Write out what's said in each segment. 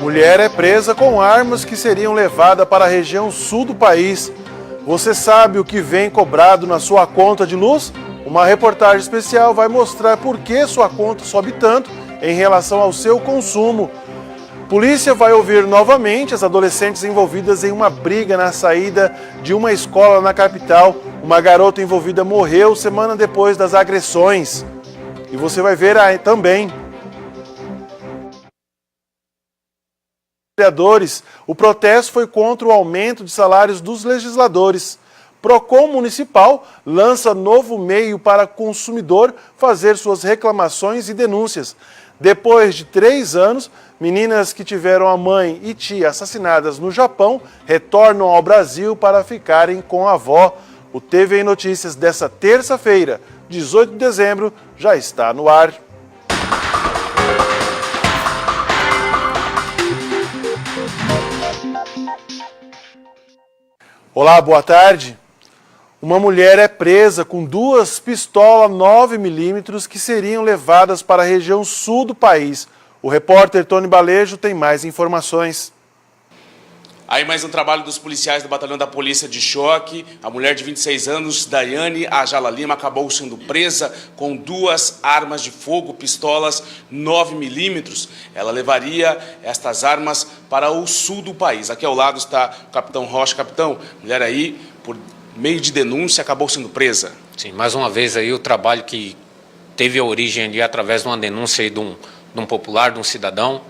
Mulher é presa com armas que seriam levadas para a região sul do país. Você sabe o que vem cobrado na sua conta de luz? Uma reportagem especial vai mostrar por que sua conta sobe tanto em relação ao seu consumo. Polícia vai ouvir novamente as adolescentes envolvidas em uma briga na saída de uma escola na capital. Uma garota envolvida morreu semana depois das agressões. E você vai ver aí também. O protesto foi contra o aumento de salários dos legisladores. Procon Municipal lança novo meio para consumidor fazer suas reclamações e denúncias. Depois de 3 anos, meninas que tiveram a mãe e tia assassinadas no Japão retornam ao Brasil para ficarem com a avó. O TV Notícias dessa terça-feira, 18 de dezembro, já está no ar. Olá, boa tarde. Uma mulher é presa com 2 pistolas 9mm que seriam levadas para a região sul do país. O repórter Tony Balejo tem mais informações. Aí mais um trabalho dos policiais do Batalhão da Polícia de Choque. A mulher de 26 anos, Daiane Ajala Lima, acabou sendo presa com 2 armas de fogo, pistolas 9mm. Ela levaria estas armas para o sul do país. Aqui ao lado está o capitão Rocha. Capitão, mulher aí, por meio de denúncia, acabou sendo presa. Sim, mais uma vez aí o trabalho que teve a origem ali através de uma denúncia aí de um popular, de um cidadão,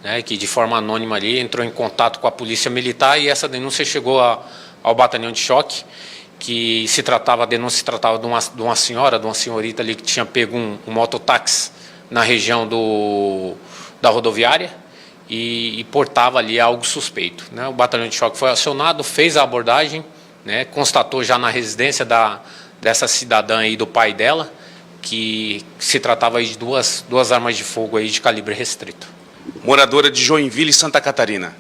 né, que de forma anônima ali entrou em contato com a polícia militar e essa denúncia chegou ao batalhão de choque, que a denúncia se tratava de uma senhorita ali que tinha pego um mototáxi na região da rodoviária e portava ali algo suspeito, né? O batalhão de choque foi acionado, fez a abordagem, né, constatou já na residência dessa cidadã aí, do pai dela, que se tratava aí de duas armas de fogo aí de calibre restrito. Moradora de Joinville, Santa Catarina.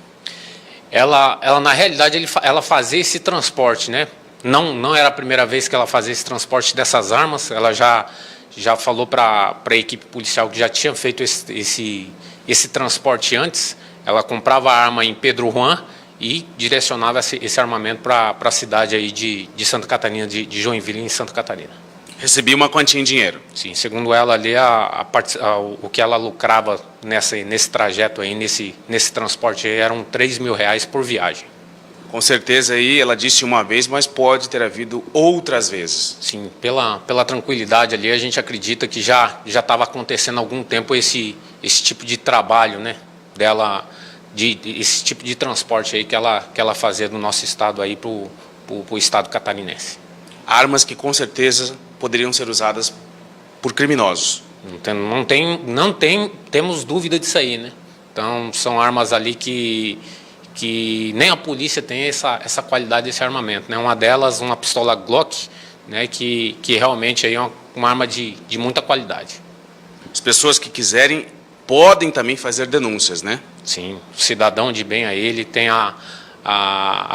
Ela na realidade, ela fazia esse transporte, né? Não era a primeira vez que ela fazia esse transporte dessas armas. Ela já falou para a equipe policial que já tinha feito esse transporte antes. Ela comprava a arma em Pedro Juan e direcionava esse armamento para a cidade aí de Santa Catarina, de Joinville, em Santa Catarina. Recebia uma quantia em dinheiro. Sim, segundo ela ali, o que ela lucrava nesse trajeto aí, nesse transporte aí, eram R$3.000 por viagem. Com certeza aí, ela disse uma vez, mas pode ter havido outras vezes. Sim, pela tranquilidade ali, a gente acredita que já estava acontecendo há algum tempo esse tipo de trabalho, né, dela, esse tipo de transporte aí que ela fazia do nosso estado aí para o estado catarinense. Armas que com certeza poderiam ser usadas por criminosos. Temos dúvida disso aí, né? Então, são armas ali que nem a polícia tem essa qualidade desse armamento, né? Uma delas, uma pistola Glock, né? Que realmente aí é uma arma de muita qualidade. As pessoas que quiserem podem também fazer denúncias, né? Sim, o cidadão de bem aí, ele tem a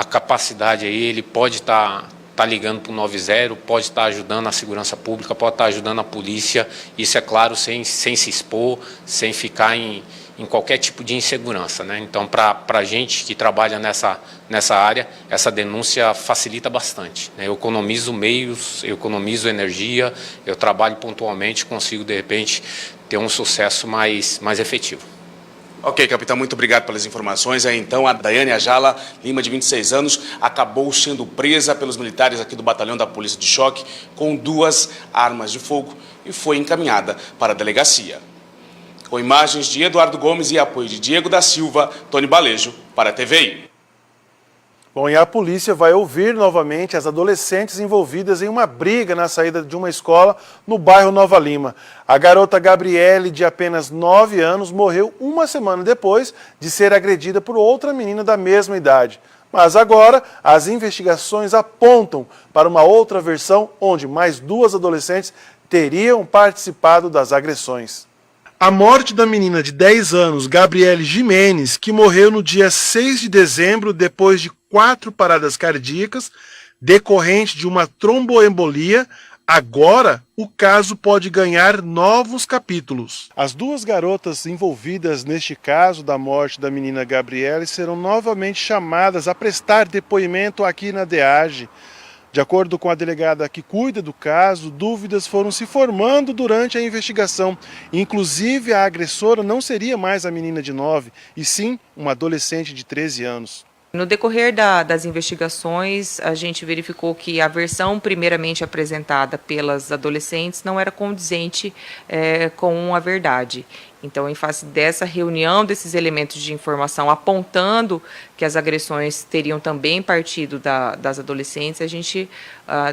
capacidade aí, ele pode estar ligando para o 90, pode estar ajudando a segurança pública, pode estar ajudando a polícia, isso é claro, sem se expor, sem ficar em qualquer tipo de insegurança, né? Então, para a gente que trabalha nessa área, essa denúncia facilita bastante, né? Eu economizo meios, eu economizo energia, eu trabalho pontualmente, consigo, de repente, ter um sucesso mais efetivo. Ok, capitão, muito obrigado pelas informações. Aí, então, a Daiane Ajala Lima, de 26 anos, acabou sendo presa pelos militares aqui do Batalhão da Polícia de Choque com 2 armas de fogo e foi encaminhada para a delegacia. Com imagens de Eduardo Gomes e apoio de Diego da Silva, Tony Balejo, para a TVI. Bom, e a polícia vai ouvir novamente as adolescentes envolvidas em uma briga na saída de uma escola no bairro Nova Lima. A garota Gabriele, de apenas 9 anos, morreu uma semana depois de ser agredida por outra menina da mesma idade. Mas agora, as investigações apontam para uma outra versão onde mais 2 adolescentes teriam participado das agressões. A morte da menina de 10 anos, Gabriele Jimenez, que morreu no dia 6 de dezembro depois de 4 paradas cardíacas, decorrente de uma tromboembolia, Agora, o caso pode ganhar novos capítulos. As duas garotas envolvidas neste caso da morte da menina Gabriele serão novamente chamadas a prestar depoimento aqui na DEAGE. De acordo com a delegada que cuida do caso, dúvidas foram se formando durante a investigação. Inclusive, a agressora não seria mais a menina de 9, e sim uma adolescente de 13 anos. No decorrer das investigações, a gente verificou que a versão primeiramente apresentada pelas adolescentes não era condizente com a verdade. Então, em face dessa reunião desses elementos de informação apontando que as agressões teriam também partido das adolescentes, a gente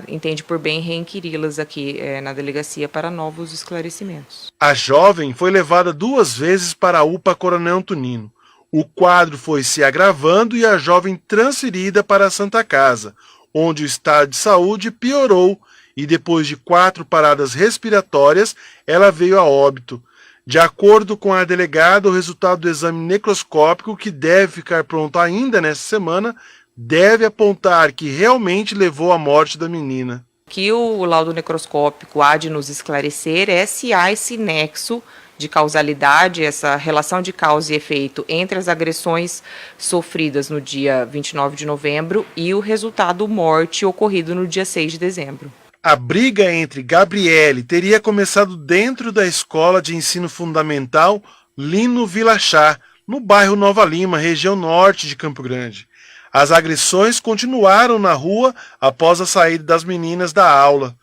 entende por bem reinquiri-las aqui na delegacia para novos esclarecimentos. A jovem foi levada 2 vezes para a UPA Coronel Antonino. O quadro foi se agravando e a jovem transferida para a Santa Casa, onde o estado de saúde piorou e depois de 4 paradas respiratórias, ela veio a óbito. De acordo com a delegada, o resultado do exame necroscópico, que deve ficar pronto ainda nesta semana, deve apontar que realmente levou à morte da menina. O que o laudo necroscópico há de nos esclarecer é se há esse nexo de causalidade, essa relação de causa e efeito entre as agressões sofridas no dia 29 de novembro e o resultado morte ocorrido no dia 6 de dezembro. A briga entre Gabriele teria começado dentro da escola de ensino fundamental Lino Vilachá, no bairro Nova Lima, região norte de Campo Grande. As agressões continuaram na rua após a saída das meninas da aula.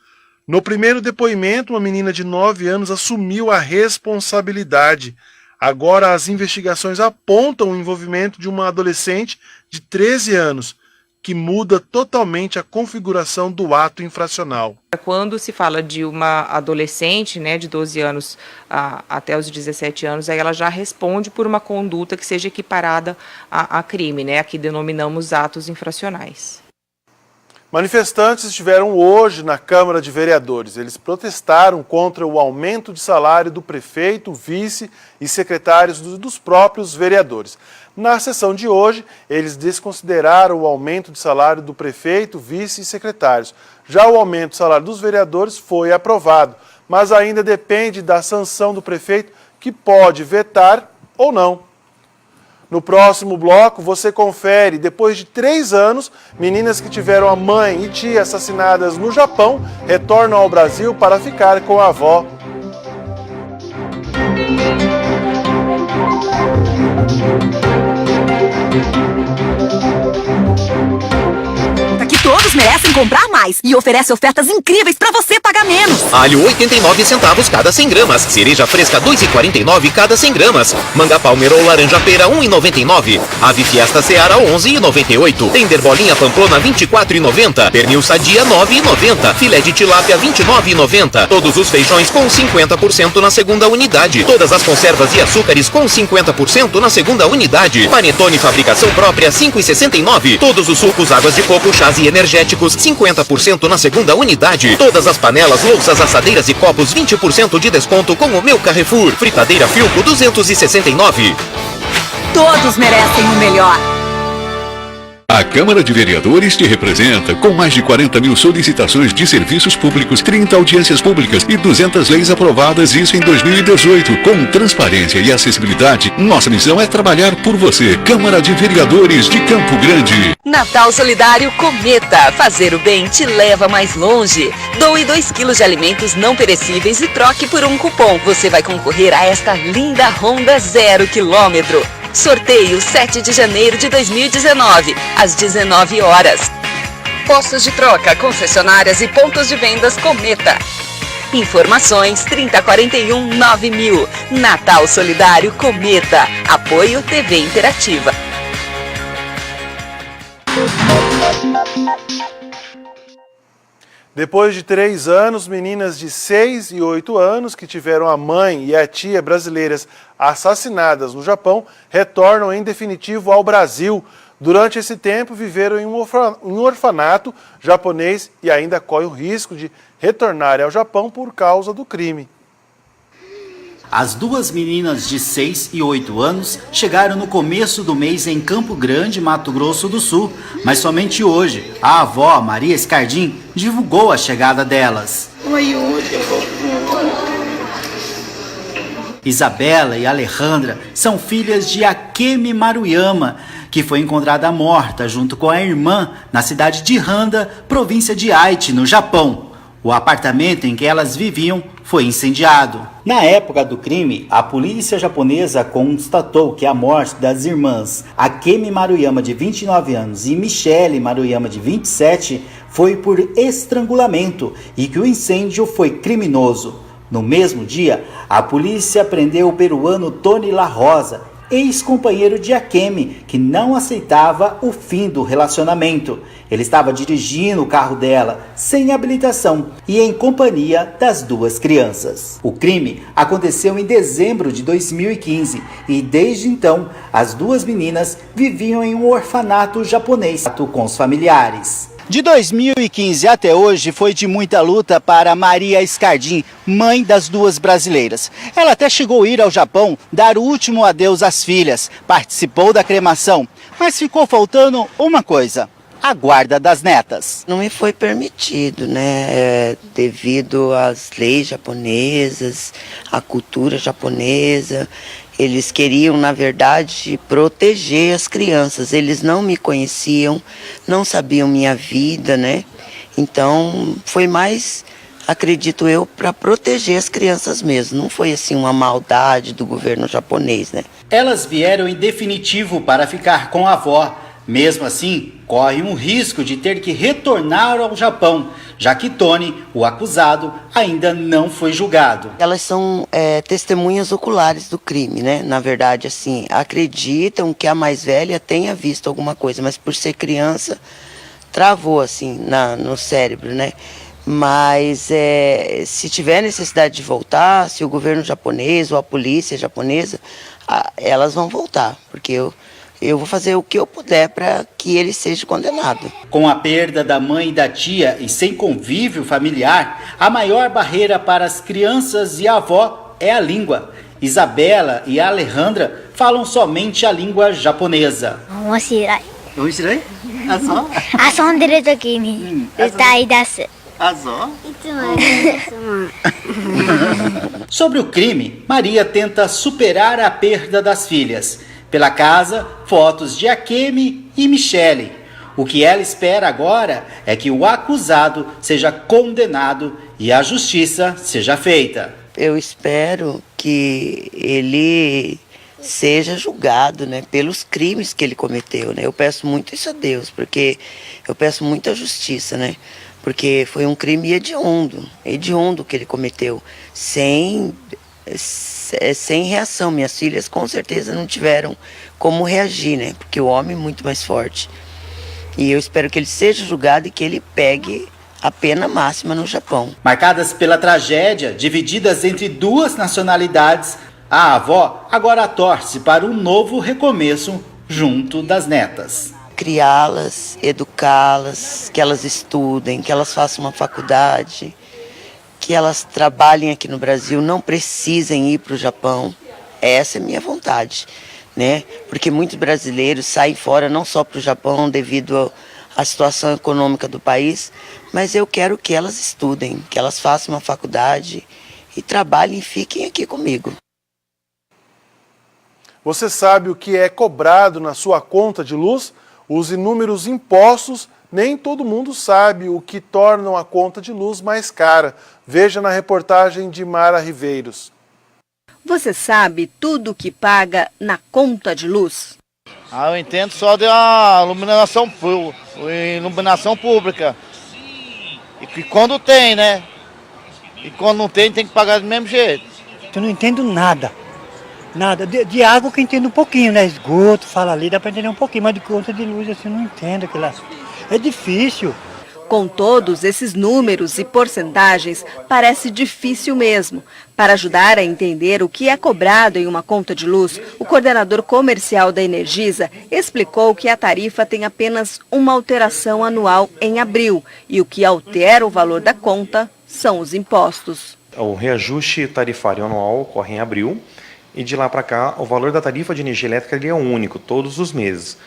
No primeiro depoimento, uma menina de 9 anos assumiu a responsabilidade. Agora, as investigações apontam o envolvimento de uma adolescente de 13 anos, que muda totalmente a configuração do ato infracional. Quando se fala de uma adolescente, de 12 anos até os 17 anos, aí ela já responde por uma conduta que seja equiparada a crime, a que denominamos atos infracionais. Manifestantes estiveram hoje na Câmara de Vereadores. Eles protestaram contra o aumento de salário do prefeito, vice e secretários dos próprios vereadores. Na sessão de hoje, eles desconsideraram o aumento de salário do prefeito, vice e secretários. Já o aumento do salário dos vereadores foi aprovado, mas ainda depende da sanção do prefeito, que pode vetar ou não. No próximo bloco, você confere, depois de 3 anos, meninas que tiveram a mãe e tia assassinadas no Japão retornam ao Brasil para ficar com a avó. Que todos merecem comprar mais e oferece ofertas incríveis para você pagar menos. Alho 89 centavos cada 100 gramas. Cereja fresca 2,49 cada 100 gramas. Manga palmer ou laranja pera 1,99. Ave fiesta Seara 11,98. Tender bolinha pamplona 24,90. Pernil sadia 9,90. Filé de tilápia 29,90. Todos os feijões com 50% na segunda unidade. Todas as conservas e açúcares com 50% na segunda unidade. Panetone fabricação própria 5,69. Todos os sucos, águas de coco, chás e energéticos 50% na segunda unidade. Todas as panelas, louças, assadeiras e copos 20% de desconto com o meu Carrefour. Fritadeira Filco 269. Todos merecem o melhor. A Câmara de Vereadores te representa, com mais de 40 mil solicitações de serviços públicos, 30 audiências públicas e 200 leis aprovadas, isso em 2018. Com transparência e acessibilidade, nossa missão é trabalhar por você. Câmara de Vereadores de Campo Grande. Natal Solidário Cometa. Fazer o bem te leva mais longe. Doe 2 quilos de alimentos não perecíveis e troque por um cupom. Você vai concorrer a esta linda Honda 0 km. Sorteio 7 de janeiro de 2019, às 19 horas. Postos de troca, concessionárias e pontos de vendas Cometa. Informações 3041 9000. Natal Solidário Cometa. Apoio TV Interativa. Depois de 3 anos, meninas de 6 e 8 anos que tiveram a mãe e a tia brasileiras assassinadas no Japão retornam em definitivo ao Brasil. Durante esse tempo, viveram em um orfanato japonês e ainda correm o risco de retornarem ao Japão por causa do crime. As 2 meninas de 6 e 8 anos chegaram no começo do mês em Campo Grande, Mato Grosso do Sul, mas somente hoje a avó, Maria Escardim, divulgou a chegada delas. Isabela e Alejandra são filhas de Akemi Maruyama, que foi encontrada morta junto com a irmã na cidade de Handa, província de Aichi, no Japão. O apartamento em que elas viviam foi incendiado. Na época do crime, a polícia japonesa constatou que a morte das irmãs Akemi Maruyama, de 29 anos, e Michele Maruyama, de 27, foi por estrangulamento e que o incêndio foi criminoso. No mesmo dia, a polícia prendeu o peruano Tony La Rosa, ex-companheiro de Akemi, que não aceitava o fim do relacionamento. Ele estava dirigindo o carro dela sem habilitação e em companhia das duas crianças. O crime aconteceu em dezembro de 2015 e desde então as duas meninas viviam em um orfanato japonês com os familiares. De 2015 até hoje foi de muita luta para Maria Scardim, mãe das duas brasileiras. Ela até chegou a ir ao Japão dar o último adeus às filhas, participou da cremação, mas ficou faltando uma coisa: a guarda das netas. Não me foi permitido, né, devido às leis japonesas, à cultura japonesa. Eles queriam, na verdade, proteger as crianças. Eles não me conheciam, não sabiam minha vida, né? Então, foi mais, acredito eu, para proteger as crianças mesmo. Não foi, assim, uma maldade do governo japonês, né? Elas vieram em definitivo para ficar com a avó. Mesmo assim, corre um risco de ter que retornar ao Japão, já que Tony, o acusado, ainda não foi julgado. Elas são testemunhas oculares do crime, né? Na verdade, assim, acreditam que a mais velha tenha visto alguma coisa, mas por ser criança, travou, assim, no cérebro, né? Mas se tiver necessidade de voltar, se o governo japonês ou a polícia japonesa, elas vão voltar, porque eu vou fazer o que eu puder para que ele seja condenado. Com a perda da mãe e da tia e sem convívio familiar, a maior barreira para as crianças e a avó é a língua. Isabela e Alejandra falam somente a língua japonesa. Sobre o crime, Maria tenta superar a perda das filhas. Pela casa, fotos de Akemi e Michele. O que ela espera agora é que o acusado seja condenado e a justiça seja feita. Eu espero que ele seja julgado, né, pelos crimes que ele cometeu, né? Eu peço muito isso a Deus, porque eu peço muita justiça, né? Porque foi um crime hediondo que ele cometeu, sem reação. Minhas filhas com certeza não tiveram como reagir, né? Porque o homem é muito mais forte. E eu espero que ele seja julgado e que ele pegue a pena máxima no Japão. Marcadas pela tragédia, divididas entre duas nacionalidades, a avó agora torce para um novo recomeço junto das netas. Criá-las, educá-las, que elas estudem, que elas façam uma faculdade, que elas trabalhem aqui no Brasil, não precisem ir para o Japão. Essa é a minha vontade, né? Porque muitos brasileiros saem fora não só para o Japão devido à situação econômica do país, mas eu quero que elas estudem, que elas façam uma faculdade e trabalhem e fiquem aqui comigo. Você sabe o que é cobrado na sua conta de luz? Os inúmeros impostos. Nem todo mundo sabe o que tornam a conta de luz mais cara. Veja na reportagem de Mara Riveiros. Você sabe tudo o que paga na conta de luz? Eu entendo só da iluminação pública. E que quando tem, né? E quando não tem que pagar do mesmo jeito. Eu não entendo nada. Nada. De água que eu entendo um pouquinho, né? Esgoto, fala ali, dá para entender um pouquinho, mas de conta de luz assim, eu não entendo aquilo. É difícil. Com todos esses números e porcentagens, parece difícil mesmo. Para ajudar a entender o que é cobrado em uma conta de luz, o coordenador comercial da Energisa explicou que a tarifa tem apenas uma alteração anual em abril e o que altera o valor da conta são os impostos. O reajuste tarifário anual ocorre em abril e de lá para cá o valor da tarifa de energia elétrica ele é único, todos os meses.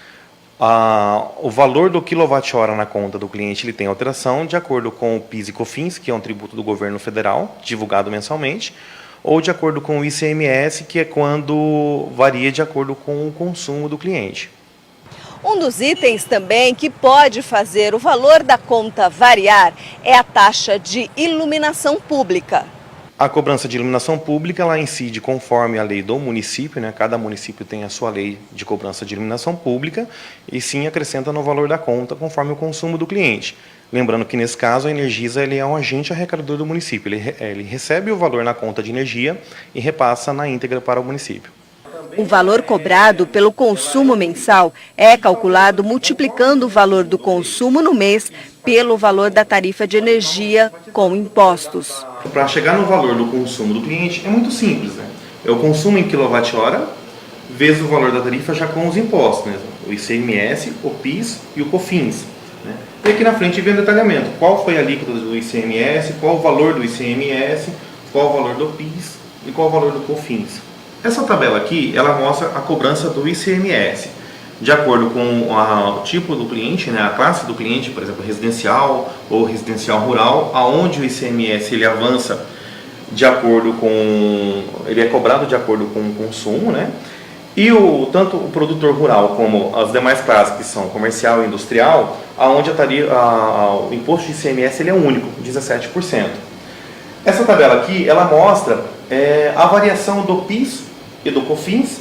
O valor do quilowatt-hora na conta do cliente ele tem alteração de acordo com o PIS e COFINS, que é um tributo do governo federal, divulgado mensalmente, ou de acordo com o ICMS, que é quando varia de acordo com o consumo do cliente. Um dos itens também que pode fazer o valor da conta variar é a taxa de iluminação pública. A cobrança de iluminação pública ela incide conforme a lei do município, né? Cada município tem a sua lei de cobrança de iluminação pública e sim acrescenta no valor da conta conforme o consumo do cliente. Lembrando que nesse caso a Energisa ele é um agente arrecadador do município, ele recebe o valor na conta de energia e repassa na íntegra para o município. O valor cobrado pelo consumo mensal é calculado multiplicando o valor do consumo no mês pelo valor da tarifa de energia com impostos. Para chegar no valor do consumo do cliente é muito simples, né? É o consumo em quilowatt-hora vezes o valor da tarifa já com os impostos, né? O ICMS, o PIS e o COFINS. Né? E aqui na frente vem o detalhamento. Qual foi a alíquota do ICMS, qual o valor do ICMS, qual o valor do PIS e qual o valor do COFINS. Essa tabela aqui, ela mostra a cobrança do ICMS. De acordo com o tipo do cliente, né, a classe do cliente, por exemplo, residencial ou residencial rural, aonde o ICMS ele avança de acordo com, ele é cobrado de acordo com o consumo, né? E tanto o produtor rural como as demais classes que são comercial e industrial, aonde o imposto de ICMS ele é único, 17%. Essa tabela aqui, ela mostra a variação do PIS e do COFINS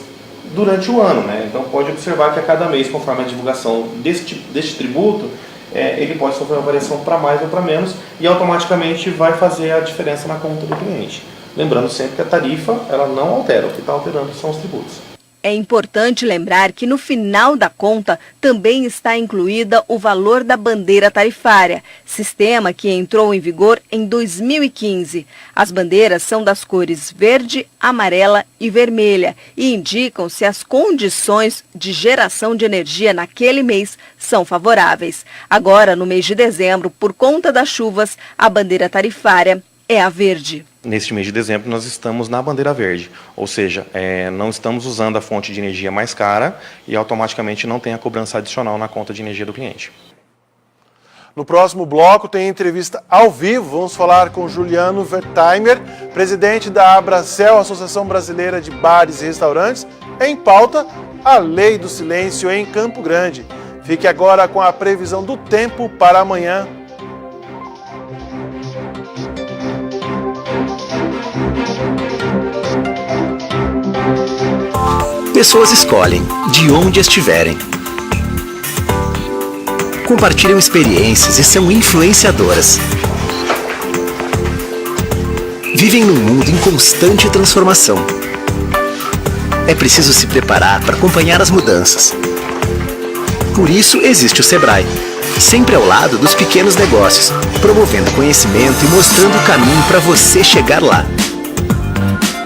durante o ano, né? Então pode observar que a cada mês, conforme a divulgação deste tributo, ele pode sofrer uma variação para mais ou para menos e automaticamente vai fazer a diferença na conta do cliente. Lembrando sempre que a tarifa ela não altera, o que está alterando são os tributos. É importante lembrar que no final da conta também está incluída o valor da bandeira tarifária, sistema que entrou em vigor em 2015. As bandeiras são das cores verde, amarela e vermelha e indicam se as condições de geração de energia naquele mês são favoráveis. Agora, no mês de dezembro, por conta das chuvas, a bandeira tarifária é a verde. Neste mês de dezembro nós estamos na bandeira verde, ou seja, não estamos usando a fonte de energia mais cara e automaticamente não tem a cobrança adicional na conta de energia do cliente. No próximo bloco tem entrevista ao vivo, vamos falar com Juliano Wertheimer, presidente da Abracel, Associação Brasileira de Bares e Restaurantes, em pauta a Lei do Silêncio em Campo Grande. Fique agora com a previsão do tempo para amanhã. Pessoas escolhem de onde estiverem. Compartilham experiências e são influenciadoras. Vivem num mundo em constante transformação. É preciso se preparar para acompanhar as mudanças. Por isso existe o Sebrae, sempre ao lado dos pequenos negócios, promovendo conhecimento e mostrando o caminho para você chegar lá.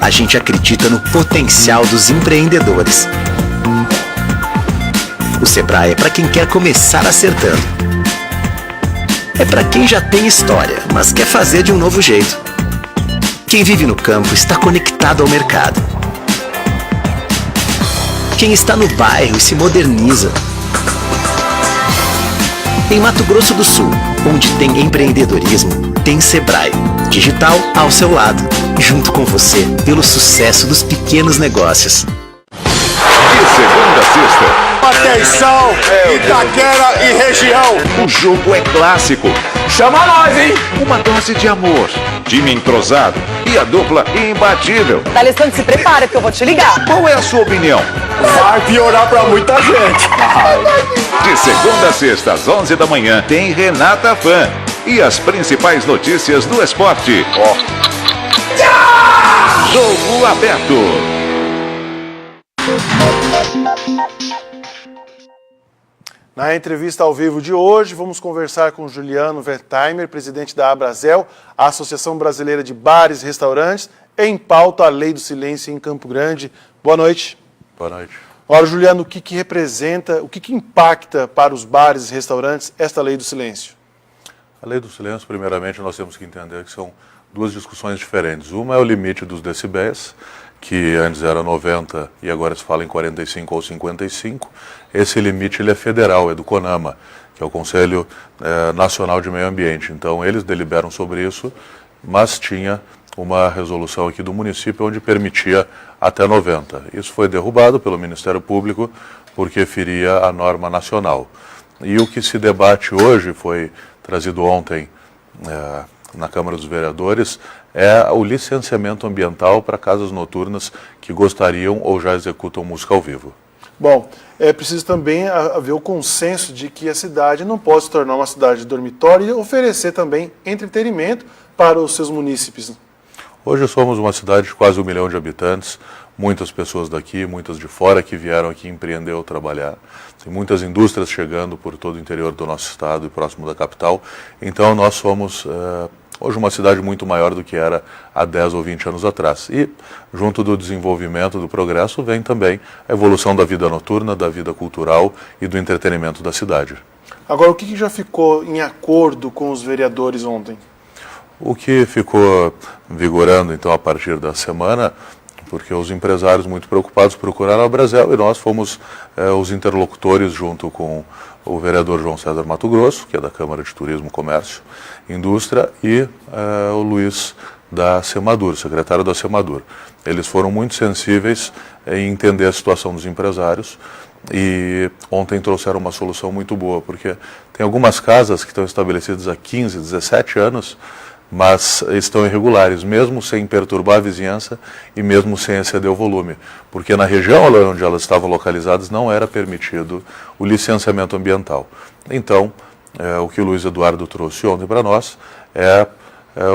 A gente acredita no potencial dos empreendedores. O Sebrae é para quem quer começar acertando. É para quem já tem história, mas quer fazer de um novo jeito. Quem vive no campo está conectado ao mercado. Quem está no bairro e se moderniza. Em Mato Grosso do Sul, onde tem empreendedorismo, tem Sebrae. Digital ao seu lado, junto com você, pelo sucesso dos pequenos negócios. De segunda a sexta. Atenção, Itaquera e região. O jogo é clássico. Chama nós, hein? Uma dose de amor, time entrosado e a dupla imbatível. D'Alessandro, se prepara que eu vou te ligar. Qual é a sua opinião? Vai piorar pra muita gente. De segunda a sexta, às 11 da manhã, tem Renata Fã. E as principais notícias do esporte. Jogo aberto. Na entrevista ao vivo de hoje, vamos conversar com Juliano Wertheimer, presidente da Abracel, a Associação Brasileira de Bares e Restaurantes, em pauta a Lei do Silêncio em Campo Grande. Boa noite. Boa noite. Ora, Juliano, o que representa, o que impacta para os bares e restaurantes esta Lei do Silêncio? A Lei do Silêncio, primeiramente, nós temos que entender que são duas discussões diferentes. Uma é o limite dos decibéis que antes era 90 e agora se fala em 45 ou 55, esse limite ele é federal, é do CONAMA, que é o Conselho Nacional de Meio Ambiente. Então eles deliberam sobre isso, mas tinha uma resolução aqui do município onde permitia até 90. Isso foi derrubado pelo Ministério Público porque feria a norma nacional. E o que se debate hoje, foi trazido ontem na Câmara dos Vereadores, é o licenciamento ambiental para casas noturnas que gostariam ou já executam música ao vivo. Bom, é preciso também haver o consenso de que a cidade não pode se tornar uma cidade de dormitório e oferecer também entretenimento para os seus munícipes. Hoje somos uma cidade de quase 1 milhão de habitantes, muitas pessoas daqui, muitas de fora que vieram aqui empreender ou trabalhar. Tem muitas indústrias chegando por todo o interior do nosso estado e próximo da capital. Então nós somos hoje uma cidade muito maior do que era há 10 ou 20 anos atrás. E junto do desenvolvimento, do progresso, vem também a evolução da vida noturna, da vida cultural e do entretenimento da cidade. Agora, o que já ficou em acordo com os vereadores ontem? O que ficou vigorando, então, a partir da semana, porque os empresários muito preocupados procuraram a Brasel e nós fomos os interlocutores junto com o vereador João César Mato Grosso, que é da Câmara de Turismo, Comércio e Indústria, e o Luiz da Semadur, secretário da Semadur. Eles foram muito sensíveis em entender a situação dos empresários e ontem trouxeram uma solução muito boa, porque tem algumas casas que estão estabelecidas há 15, 17 anos, mas estão irregulares, mesmo sem perturbar a vizinhança e mesmo sem exceder o volume, porque na região onde elas estavam localizadas não era permitido o licenciamento ambiental. Então, o que o Luiz Eduardo trouxe ontem para nós é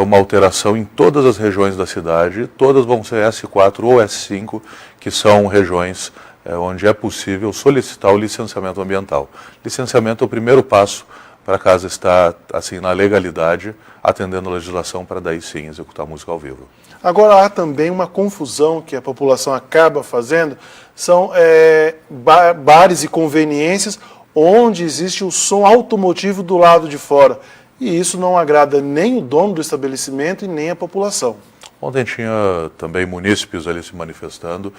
uma alteração em todas as regiões da cidade, todas vão ser S4 ou S5, que são regiões onde é possível solicitar o licenciamento ambiental. Licenciamento é o primeiro passo para a casa estar assim, na legalidade, atendendo a legislação para daí sim executar música ao vivo. Agora há também uma confusão que a população acaba fazendo, são bares e conveniências onde existe o som automotivo do lado de fora. E isso não agrada nem o dono do estabelecimento e nem a população. Ontem tinha também munícipes ali se manifestando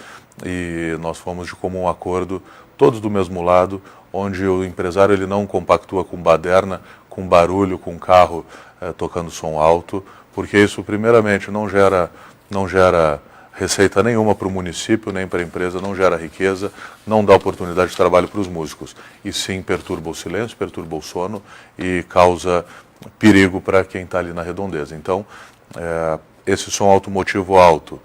e nós fomos de comum acordo, todos do mesmo lado, onde o empresário ele não compactua com baderna, com barulho, com carro tocando som alto, porque isso primeiramente não gera receita nenhuma para o município, nem para a empresa, não gera riqueza, não dá oportunidade de trabalho para os músicos, e sim perturba o silêncio, perturba o sono e causa perigo para quem está ali na redondeza. Então, esse som automotivo alto,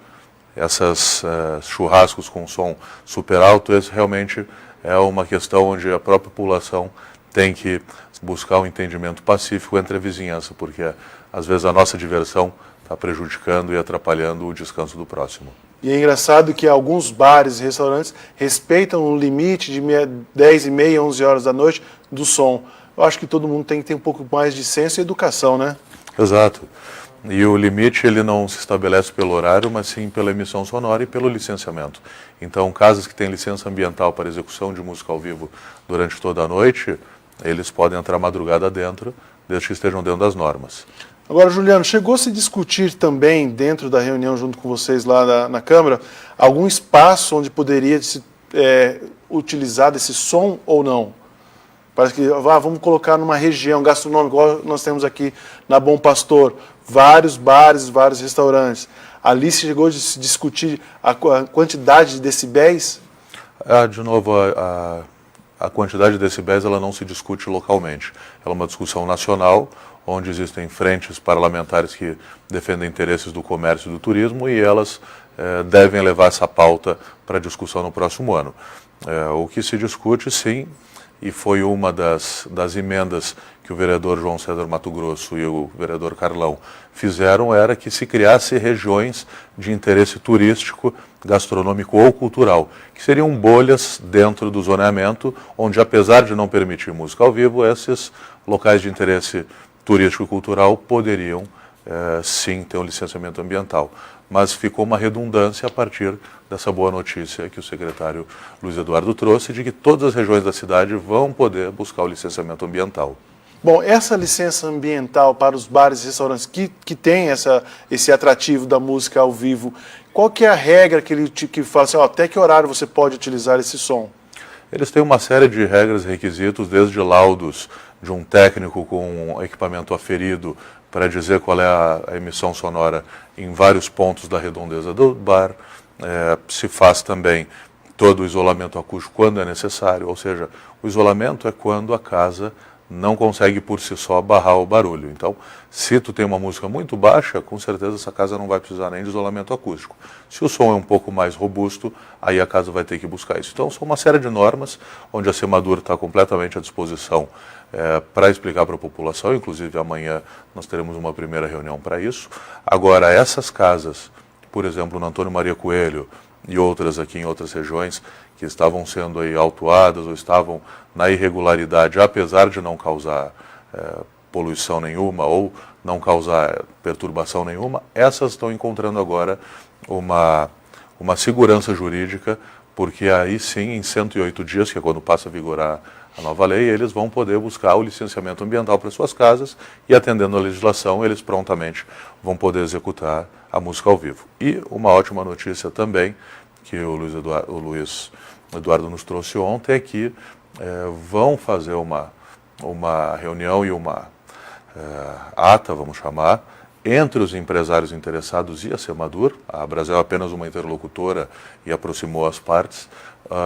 esses churrascos com som super alto, esse realmente é uma questão onde a própria população tem que buscar um entendimento pacífico entre a vizinhança, porque às vezes a nossa diversão está prejudicando e atrapalhando o descanso do próximo. E é engraçado que alguns bares e restaurantes respeitam o limite de 10h30, 11 horas da noite do som. Eu acho que todo mundo tem que ter um pouco mais de senso e educação, né? Exato. E o limite ele não se estabelece pelo horário, mas sim pela emissão sonora e pelo licenciamento. Então, casas que têm licença ambiental para execução de música ao vivo durante toda a noite, eles podem entrar madrugada dentro, desde que estejam dentro das normas. Agora, Juliano, chegou-se a discutir também, dentro da reunião junto com vocês lá na Câmara, algum espaço onde poderia se utilizar desse som ou não? Parece que vamos colocar numa região gastronômica, igual nós temos aqui na Bom Pastor, vários bares, vários restaurantes. Ali se chegou a se discutir a quantidade de decibéis? De novo, a quantidade de decibéis ela não se discute localmente. Ela é uma discussão nacional, onde existem frentes parlamentares que defendem interesses do comércio e do turismo e elas devem levar essa pauta para discussão no próximo ano. O que se discute, sim, e foi uma das emendas que o vereador João César Mato Grosso e o vereador Carlão fizeram, era que se criasse regiões de interesse turístico, gastronômico ou cultural, que seriam bolhas dentro do zoneamento, onde apesar de não permitir música ao vivo, esses locais de interesse turístico e cultural poderiam sim ter um licenciamento ambiental. Mas ficou uma redundância a partir dessa boa notícia que o secretário Luiz Eduardo trouxe, de que todas as regiões da cidade vão poder buscar o licenciamento ambiental. Bom, essa licença ambiental para os bares e restaurantes que tem esse atrativo da música ao vivo, qual que é a regra que fala assim, até que horário você pode utilizar esse som? Eles têm uma série de regras e requisitos, desde laudos de um técnico com equipamento aferido para dizer qual é a emissão sonora em vários pontos da redondeza do bar. Se faz também todo o isolamento acústico quando é necessário, ou seja, o isolamento é quando a casa não consegue por si só barrar o barulho. Então, se tu tem uma música muito baixa, com certeza essa casa não vai precisar nem de isolamento acústico. Se o som é um pouco mais robusto, aí a casa vai ter que buscar isso. Então, são uma série de normas, onde a Semadur está completamente à disposição para explicar para a população. Inclusive, amanhã nós teremos uma primeira reunião para isso. Agora, essas casas, por exemplo, no Antônio Maria Coelho e outras aqui em outras regiões, que estavam sendo aí autuadas ou estavam na irregularidade, apesar de não causar poluição nenhuma ou não causar perturbação nenhuma, essas estão encontrando agora uma segurança jurídica, porque aí sim, em 108 dias, que é quando passa a vigorar a nova lei, eles vão poder buscar o licenciamento ambiental para suas casas e, atendendo a legislação, eles prontamente vão poder executar a música ao vivo. E uma ótima notícia também, que o Luiz Eduardo nos trouxe ontem, é que vão fazer uma reunião e uma ata, vamos chamar, entre os empresários interessados e a Semadur. A Abrazel é apenas uma interlocutora e aproximou as partes,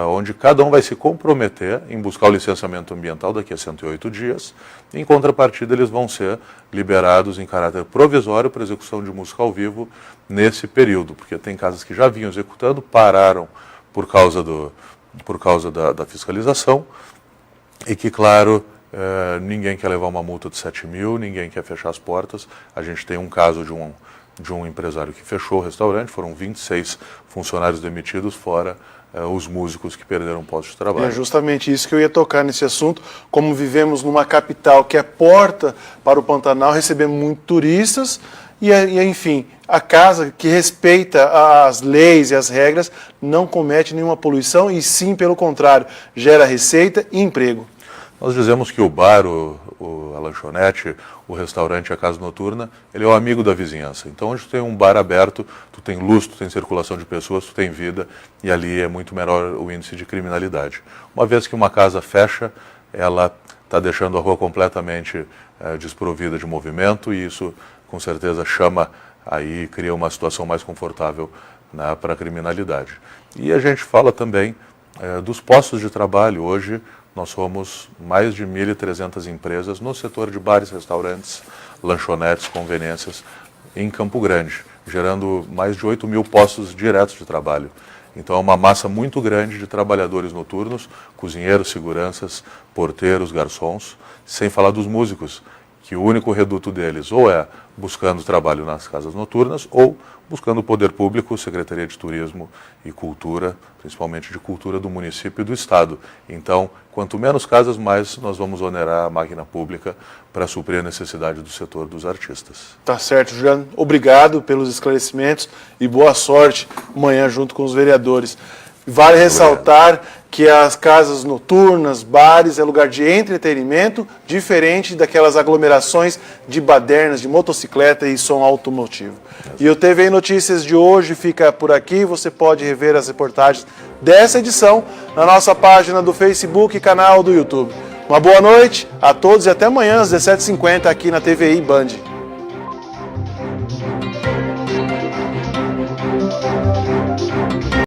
onde cada um vai se comprometer em buscar o licenciamento ambiental daqui a 108 dias. Em contrapartida, eles vão ser liberados em caráter provisório para execução de música ao vivo nesse período, porque tem casas que já vinham executando, pararam por causa da fiscalização, e que, claro, ninguém quer levar uma multa de 7 mil, ninguém quer fechar as portas. A gente tem um caso de um empresário que fechou o restaurante, foram 26 funcionários demitidos, fora os músicos que perderam postos de trabalho. É justamente isso que eu ia tocar nesse assunto. Como vivemos numa capital que é porta para o Pantanal, recebemos muitos turistas e, enfim, a casa que respeita as leis e as regras não comete nenhuma poluição e sim, pelo contrário, gera receita e emprego. Nós dizemos que o bar, a lanchonete, o restaurante, a casa noturna, ele é o amigo da vizinhança. Então, onde tu tem um bar aberto, tu tem luz, tu tem circulação de pessoas, tu tem vida, e ali é muito menor o índice de criminalidade. Uma vez que uma casa fecha, ela está deixando a rua completamente desprovida de movimento, e isso, com certeza, cria uma situação mais confortável, né, para a criminalidade. E a gente fala também dos postos de trabalho. Hoje, nós somos mais de 1.300 empresas no setor de bares, restaurantes, lanchonetes, conveniências em Campo Grande, gerando mais de 8 mil postos diretos de trabalho. Então é uma massa muito grande de trabalhadores noturnos, cozinheiros, seguranças, porteiros, garçons, sem falar dos músicos, que o único reduto deles ou é buscando trabalho nas casas noturnas ou buscando o poder público, Secretaria de Turismo e Cultura, principalmente de cultura do município e do Estado. Então, quanto menos casas, mais nós vamos onerar a máquina pública para suprir a necessidade do setor dos artistas. Tá certo, Juliano. Obrigado pelos esclarecimentos e boa sorte amanhã junto com os vereadores. Vale ressaltar que as casas noturnas, bares, é lugar de entretenimento, diferente daquelas aglomerações de badernas, de motocicleta e som automotivo. E o TV Notícias de hoje fica por aqui. Você pode rever as reportagens dessa edição na nossa página do Facebook e canal do YouTube. Uma boa noite a todos e até amanhã às 17h50 aqui na TVI Band.